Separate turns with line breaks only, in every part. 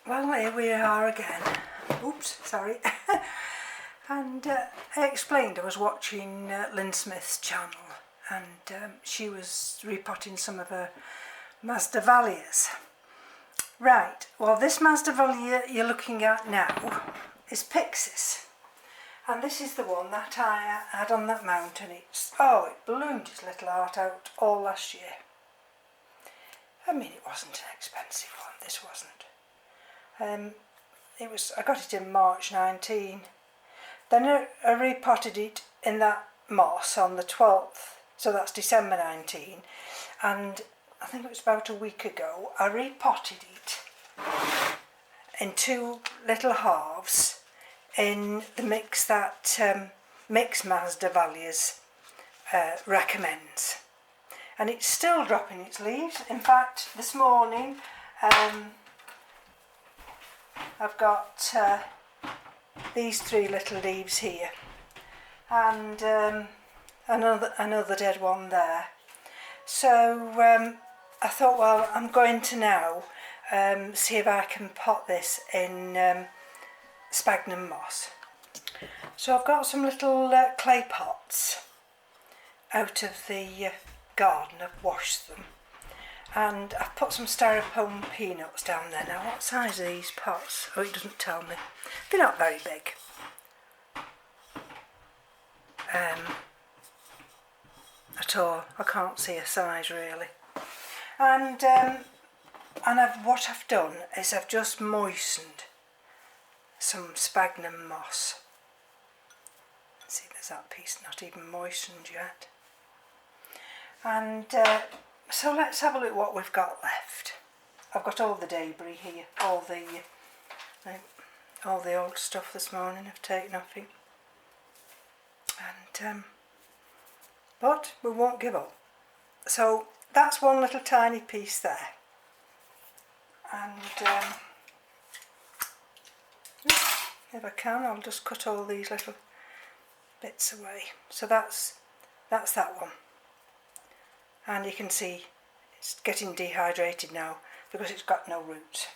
Well, here we are again. Oops, sorry. And I explained I was watching Lynn Smith's channel, and she was repotting some of her Masdevallias. Right, well, this Masdevallia you're looking at now is pyxis, and this is the one that I had on that mountain. It bloomed its little heart out all last year. I mean, it wasn't an expensive one, this wasn't. I got it in March 19. Then I repotted it in that moss on the 12th, so that's December 19. And I think it was about a week ago, I repotted it in two little halves in the mix that M.E.s Masdevallias recommends. And it's still dropping its leaves. In fact, this morning I've got these three little leaves here, and another dead one there. So I thought, well, I'm going to now see if I can pot this in sphagnum moss. So I've got some little clay pots out of the garden. I've washed them, and I've put some styrofoam peanuts down there. Now, what size are these pots? Oh, it doesn't tell me. They're not very big. At all. I can't see a size really. And what I've done is I've just moistened some sphagnum moss. See, there's that piece not even moistened yet. And so let's have a look what we've got left. I've got all the debris here, all the old stuff this morning I've taken off it. And but we won't give up. So that's one little tiny piece there. And if I can, I'll just cut all these little bits away. So that's that one. And you can see it's getting dehydrated now because it's got no roots.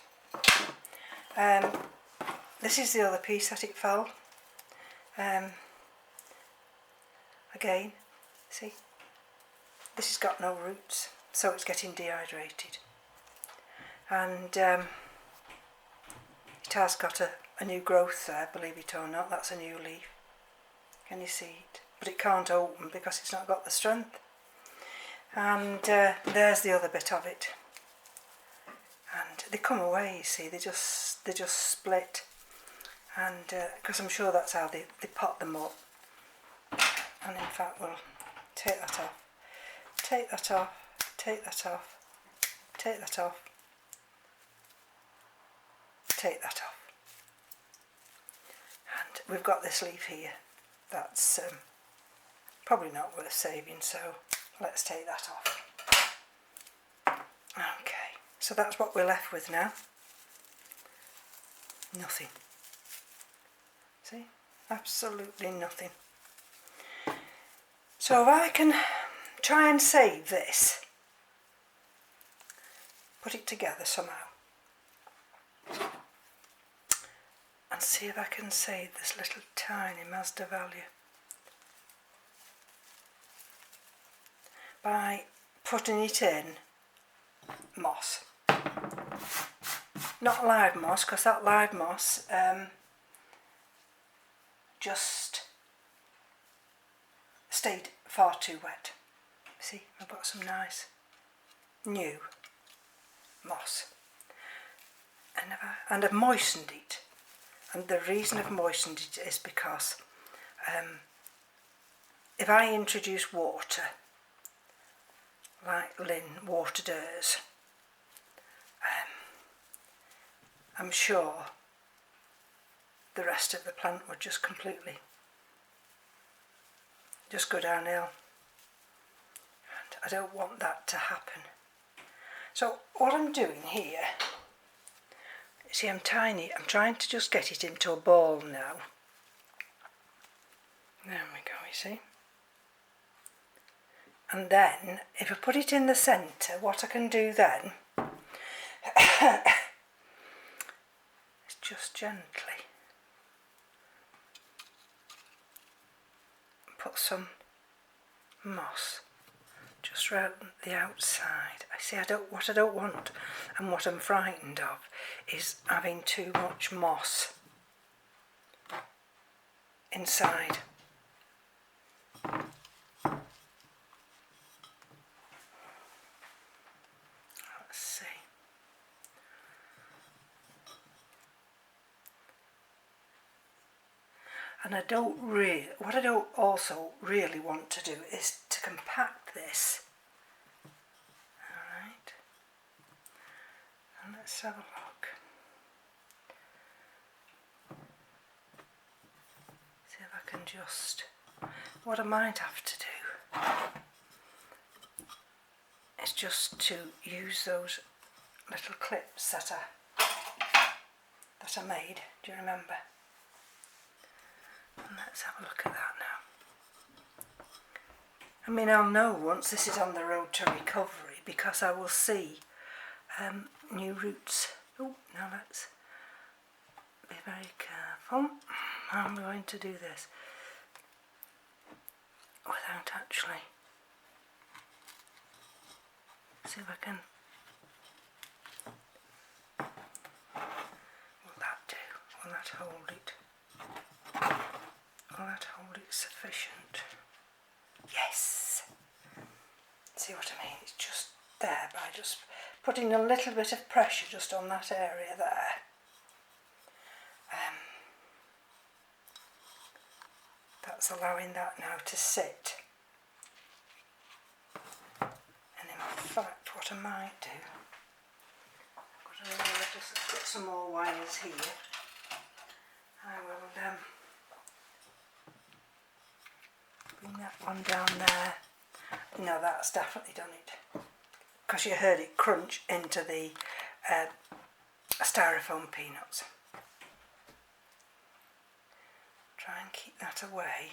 This is the other piece that it fell. Again, see, this has got no roots, so it's getting dehydrated. And it has got a new growth there, believe it or not. That's a new leaf. Can you see it? But it can't open because it's not got the strength. And there's the other bit of it, and they come away, you see, they just split, and because I'm sure that's how they pot them up. And in fact, we'll take that off, take that off, take that off, take that off, take that off. And we've got this leaf here that's probably not worth saving, so let's take that off. Okay, so that's what we're left with now. Nothing. See? Absolutely nothing. So if I can try and save this, put it together somehow, and see if I can save this little tiny Masdevallia by putting it in moss. Not live moss, because that live moss just stayed far too wet. See, I've got some nice new moss, and I've moistened it. And the reason I've moistened it is because if I introduce water, like Lynn watered hers, I'm sure the rest of the plant would just completely go downhill, and I don't want that to happen. So what I'm doing here, see, I'm tiny, I'm trying to just get it into a ball now. There we go, you see. And then if I put it in the centre, what I can do then just gently put some moss just round the outside. I see, what I don't want and what I'm frightened of is having too much moss inside. Let's see. And what I don't also really want to do is to compact this. Alright. And let's have a look. See if I can just, what I might have to do is just to use those little clips that I made. Do you remember? And let's have a look at that now. I mean, I'll know once this is on the road to recovery because I will see new roots. Oh, now let's be very careful. I'm going to do this without actually, see if I can, will that do? Will that hold it? Will that hold it sufficient? Yes! See what I mean? It's just there by just putting a little bit of pressure just on that area there. That's allowing that now to sit. And in fact, what I might do, I've just got some more wires here. I will bring that one down there. No, that's definitely done it, because you heard it crunch into the styrofoam peanuts. Try and keep that away.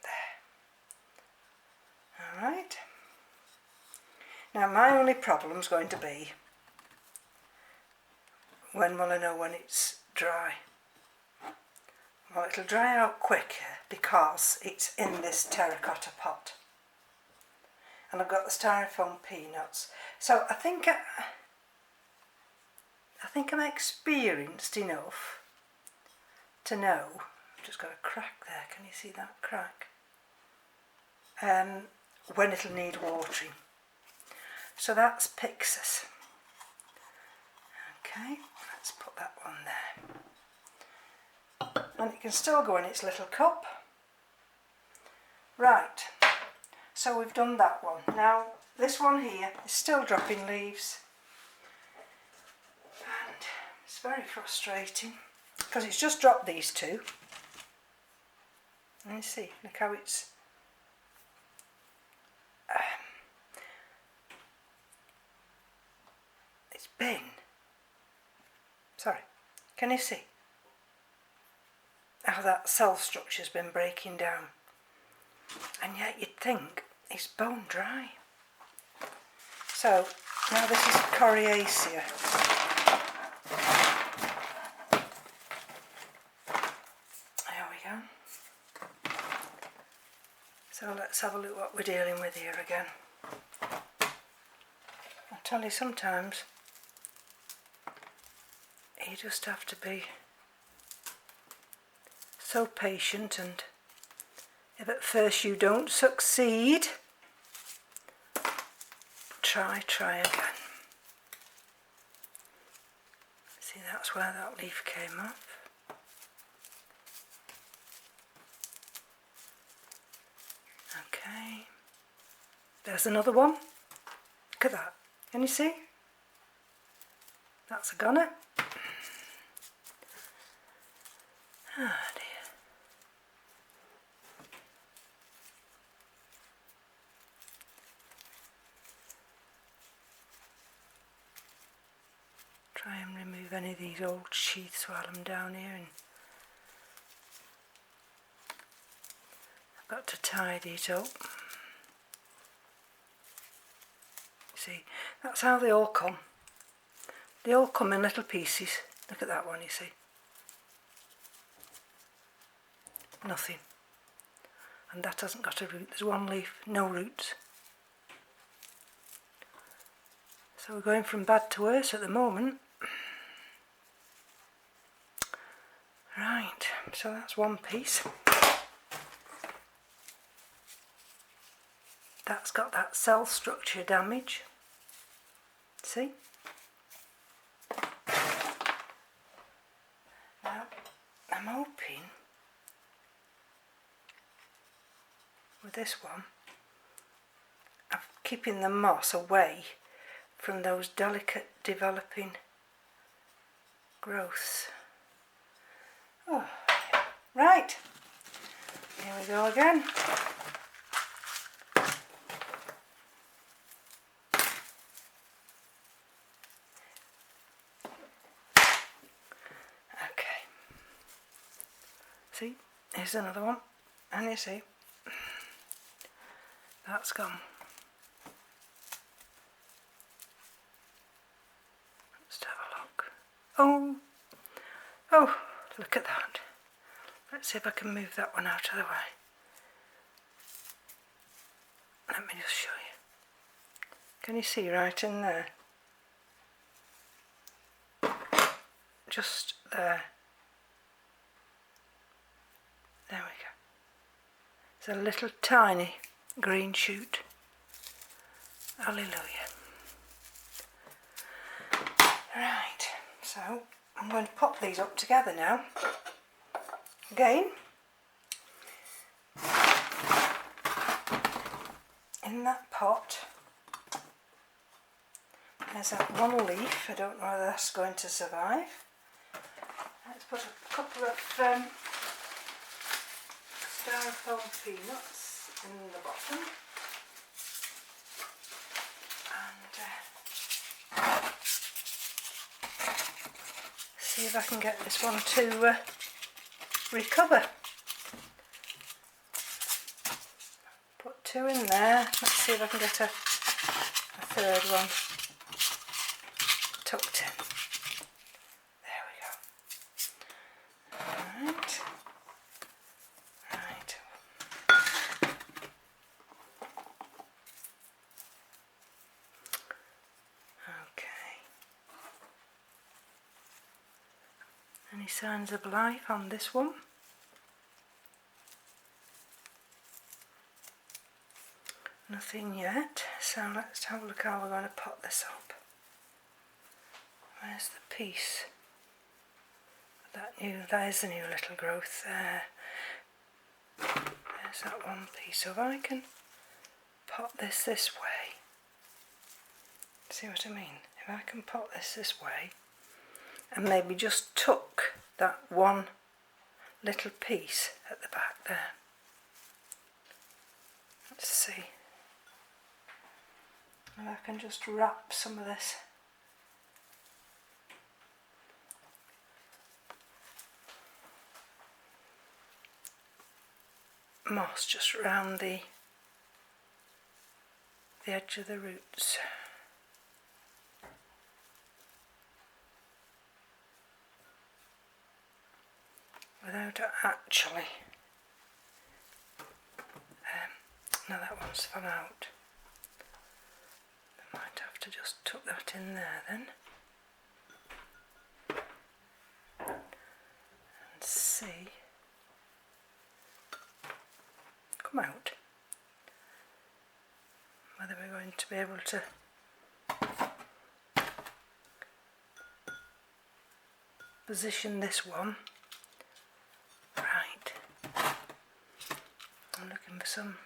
There. Alright. Now my only problem is going to be, when will I know when it's dry? Well, it'll dry out quicker because it's in this terracotta pot. And I've got the styrofoam peanuts. So I think I'm experienced enough to know. I've just got a crack there. Can you see that crack? When it'll need watering. So that's pyxis. Okay, let's put that one there. And it can still go in its little cup. Right, so we've done that one. Now this one here is still dropping leaves. And it's very frustrating because it's just dropped these two. And you see, look how it's been. Sorry, can you see how that cell structure's been breaking down? And yet you'd think it's bone dry. So now this is coriacea. There we go. So let's have a look what we're dealing with here again. I'll tell you, sometimes you just have to be so patient, and if at first you don't succeed, try again. See, that's where that leaf came off. Okay, there's another one. Look at that. Can you see? That's a goner. Ah, dear. Try and remove any of these old sheaths while I'm down here, and I've got to tidy it up. See, that's how they all come. They all come in little pieces. Look at that one, you see. Nothing. And that hasn't got a root. There's one leaf, no roots. So we're going from bad to worse at the moment. Right, so that's one piece. That's got that cell structure damage. See? Now, I'm hoping with this one, I'm keeping the moss away from those delicate developing growths. Oh, right, here we go again. Okay, see, here's another one, and you see, that's gone. Let's have a look. Oh, look at that. Let's see if I can move that one out of the way. Let me just show you. Can you see right in there? Just there. There we go. It's a little tiny green shoot. Hallelujah. Right, so I'm going to pop these up together now. Again, in that pot, there's that one leaf. I don't know whether that's going to survive. Let's put a couple of styrofoam peanuts in the bottom, and see if I can get this one to recover. Put two in there. Let's see if I can get a third one tucked in. There we go. Right. Right. Okay. Any signs of life on this one? Nothing yet, so let's have a look how we're going to pot this up. Where's the piece? There's the new little growth there. There's that one piece. So if I can pot this way, see what I mean? If I can pot this way, and maybe just tuck that one little piece at the back there. Let's see. And I can just wrap some of this moss just around the edge of the roots. Without actually, no, that one's fell out. I might have to just tuck that in there then. And see. Come out. Whether we're going to be able to position this one. Right. I'm looking for some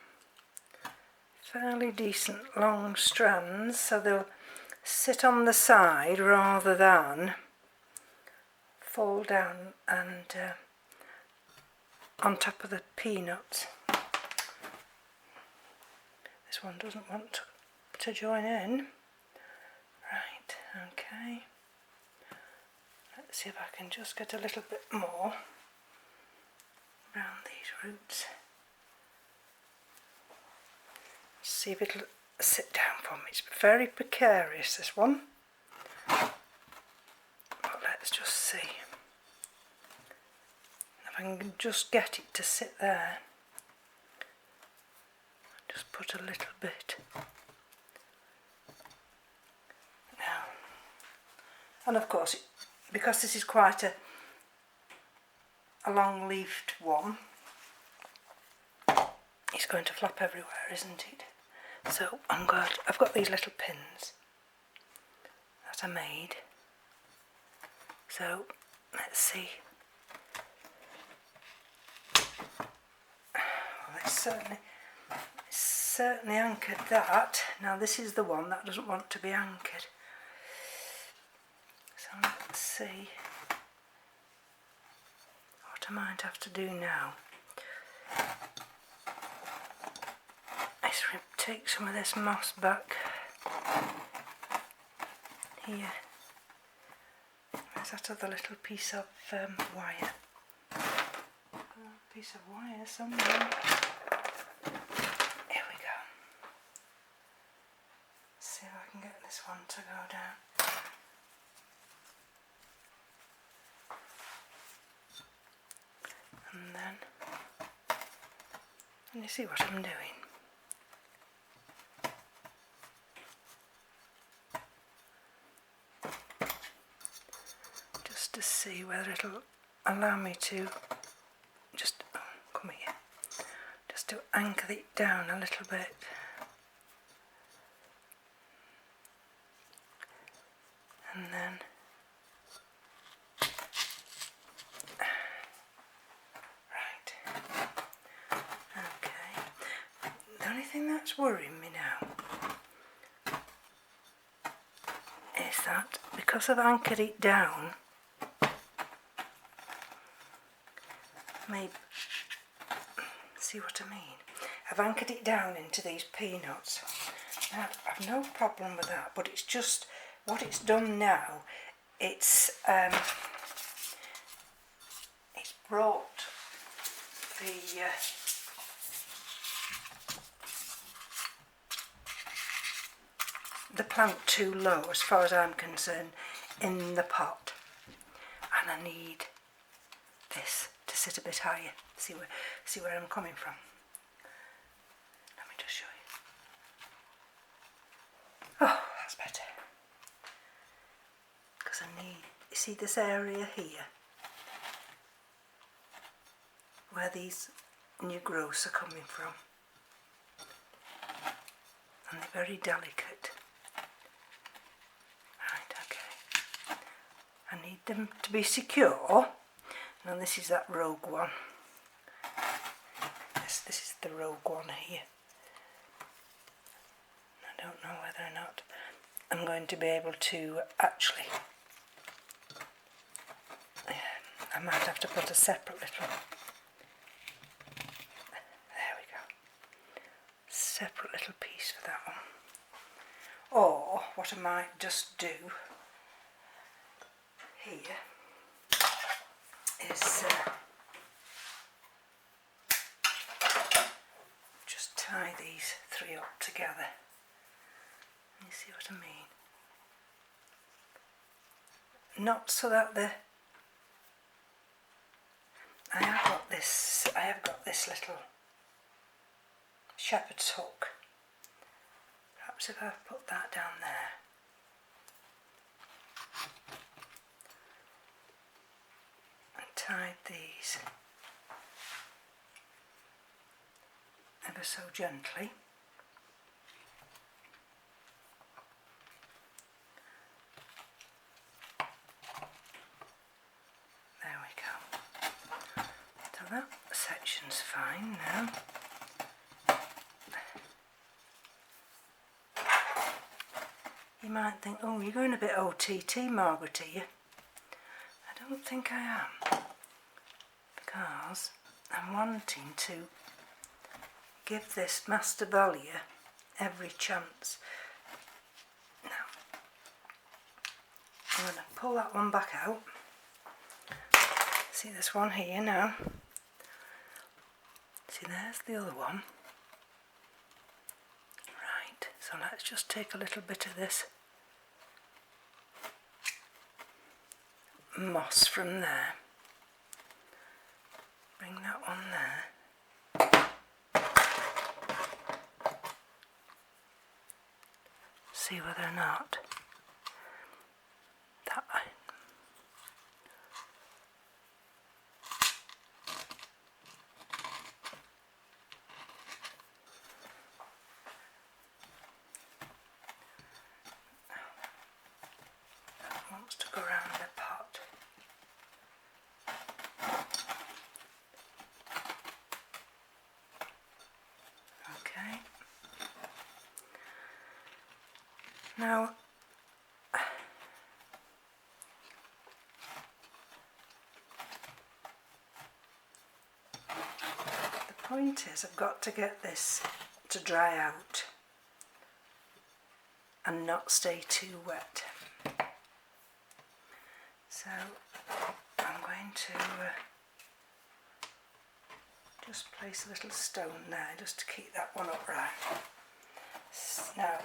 fairly decent long strands so they'll sit on the side rather than fall down and on top of the peanuts. This one doesn't want to join in. Right, okay. Let's see if I can just get a little bit more around these roots. See if it'll sit down for me. It's very precarious, this one. let's just see if I can just get it to sit there. Just put a little bit now, and of course because this is quite a long-leafed one, it's going to flop everywhere, isn't it? So I've got these little pins that I made. So let's see. Well, it's certainly anchored that. Now this is the one that doesn't want to be anchored. So let's see what I might have to do now. Let's take some of this moss back here. There's that other little piece of wire. Piece of wire somewhere. Here we go. Let's see if I can get this one to go down. And then, and you see what I'm doing. Just to see whether it'll allow me to just, come here, just to anchor it down a little bit. And then the only thing that's worrying me now is that because I've anchored it down, maybe, see what I mean? I've anchored it down into these peanuts. Now, I've no problem with that, but it's just what it's done now. It's brought the plant too low as far as I'm concerned in the pot, and I need this to sit a bit higher. See where I'm coming from. Let me just show you. Oh, that's better. Because I need, you see this area here where these new growths are coming from, and they're very delicate. Right, okay. I need them to be secure. Now this is that rogue one. This is the rogue one here. I don't know whether or not I'm going to be able to actually, I might have to put a separate little, there we go, separate little piece for that one. Or what I might just do here is just tie these three up together. You see what I mean? Not so that I have got this little shepherd's hook. Perhaps if I put that down there. And tied these ever so gently. There we go. So that section's fine now. You might think, oh, you're going a bit OTT, Margaret, are you? I don't think I am, because I'm wanting to give this Masdevallia every chance. Now, I'm going to pull that one back out. See this one here now? See, there's the other one. Right, so let's just take a little bit of this moss from there. Bring that one there. See whether or not that wants to go around the pot. Okay. Now the point is I've got to get this to dry out and not stay too wet. So I'm going to just place a little stone there just to keep that one upright. Now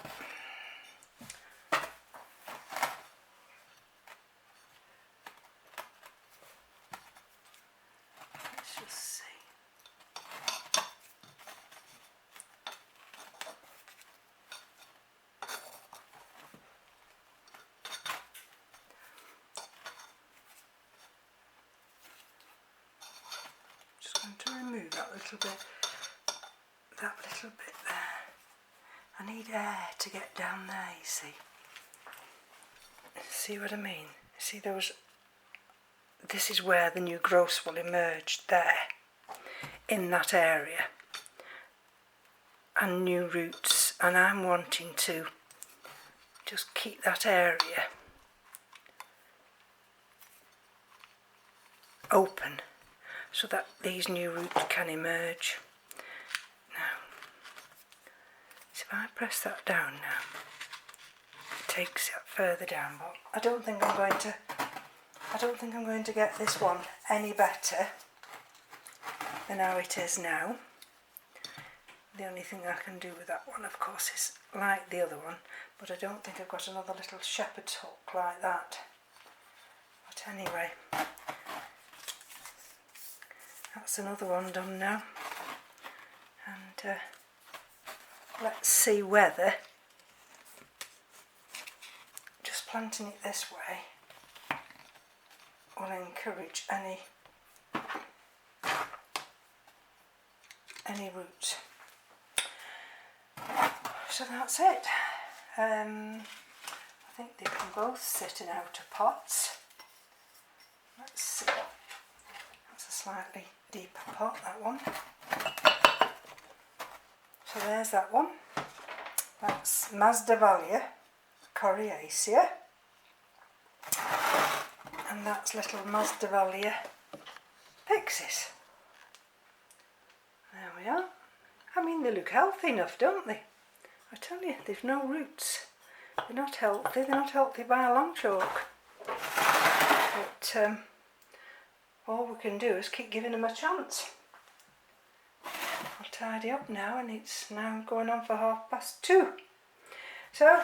let's just see. Just going to remove that little bit there. I need air to get down there, you see. See what I mean? See those, this is where the new growth will emerge, there, in that area. And new roots, and I'm wanting to just keep that area open so that these new roots can emerge. Now, so if I press that down now, it takes it further down, but I don't think I'm going to get this one any better than how it is now. The only thing I can do with that one, of course, is like the other one, but I don't think I've got another little shepherd's hook like that. But anyway, that's another one done now. And let's see whether just planting it this way will encourage any roots. So that's it. I think they can both sit in outer pots. Let's see. That's a slightly deeper pot, that one. So there's that one. That's Masdevallias, coriacea. And that's little Masdevallias pyxis. There we are. I mean, they look healthy enough, don't they? I tell you, they've no roots. They're not healthy. They're not healthy by a long chalk. But all we can do is keep giving them a chance. I'll tidy up now, and it's now going on for 2:30. So,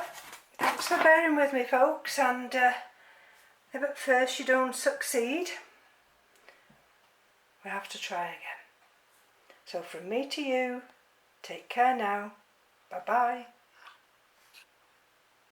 thanks for bearing with me, folks, and if at first you don't succeed, we have to try again. So from me to you, take care now. Bye-bye.